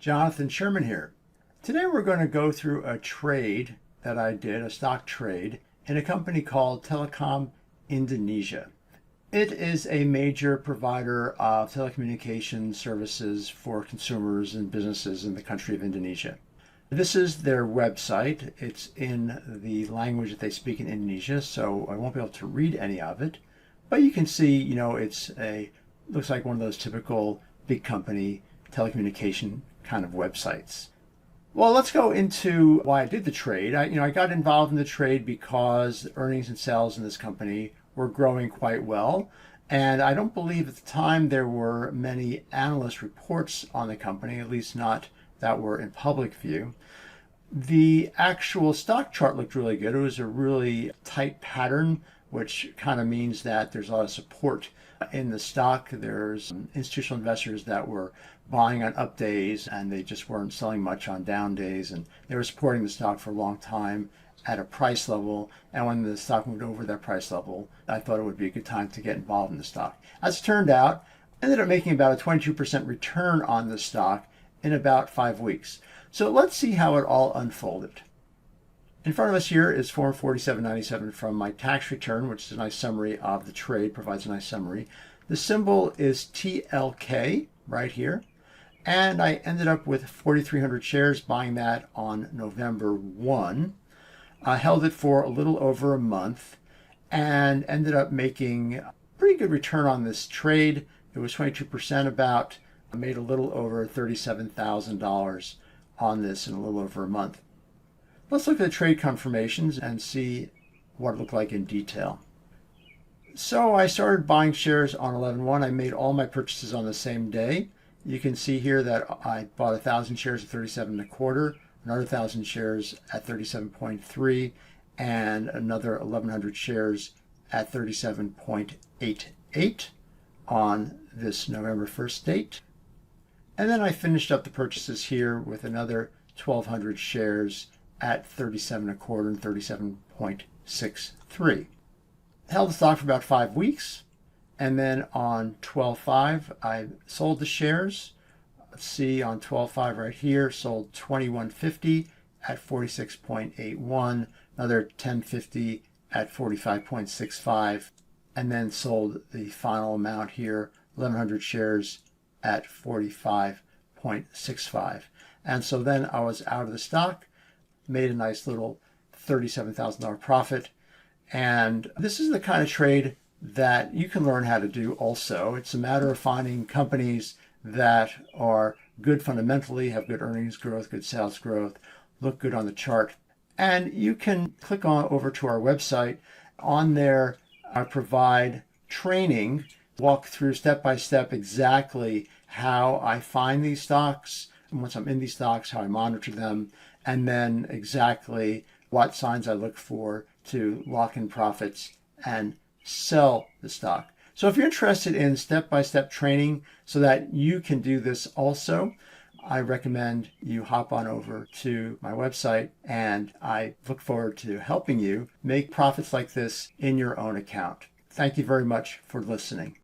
Jonathan Sherman here. Today we're going to go through a trade that I did, a stock trade, in a company called Telekom Indonesia. It is a major provider of telecommunications services for consumers and businesses in the country of Indonesia. This is their website. It's in the language that they speak in Indonesia, so I won't be able to read any of it. But you can see, looks like one of those typical big company telecommunication kind of websites. Well, let's go into why I did the trade. I got involved in the trade because earnings and sales in this company were growing quite well. And I don't believe at the time there were many analyst reports on the company, at least not that were in public view. The actual stock chart looked really good. It was a really tight pattern, which kind of means that there's a lot of support in the stock. There's institutional investors that were buying on up days and they just weren't selling much on down days, and they were supporting the stock for a long time at a price level. And when the stock moved over that price level, I thought it would be a good time to get involved in the stock. As it turned out, I ended up making about a 22% return on the stock in about 5 weeks. So let's see how it all unfolded. In front of us here is Form 4797 from my tax return, which is a nice summary of the trade, provides a nice summary. The symbol is TLK right here. And I ended up with 4,300 shares, buying that on November 1. I held it for a little over a month and ended up making a pretty good return on this trade. It was 22% about. I made a little over $37,000 on this in a little over a month. Let's look at the trade confirmations and see what it looked like in detail. So I started buying shares on 11/1. I made all my purchases on the same day. You can see here that I bought 1,000 shares at 37.25, another 1,000 shares at 37.3, and another 1,100 shares at 37.88 on this November 1st date. And then I finished up the purchases here with another 1,200 shares at 37.25 and 37.63. Held the stock for about 5 weeks. And then on 12/5, I sold the shares. Let's see, on 12/5 right here, sold 21.50 at 46.81, another 10.50 at 45.65, and then sold the final amount here, 1,100 shares at 45.65. And so then I was out of the stock, made a nice little $37,000 profit. And this is the kind of trade that you can learn how to do also. It's a matter of finding companies that are good fundamentally, have good earnings growth, good sales growth, look good on the chart. And you can click on over to our website. On there, I provide training, walk through step by step exactly how I find these stocks, and once I'm in these stocks, how I monitor them, and then exactly what signs I look for to lock in profits and sell the stock. So if you're interested in step-by-step training so that you can do this also, I recommend you hop on over to my website, and I look forward to helping you make profits like this in your own account. Thank you very much for listening.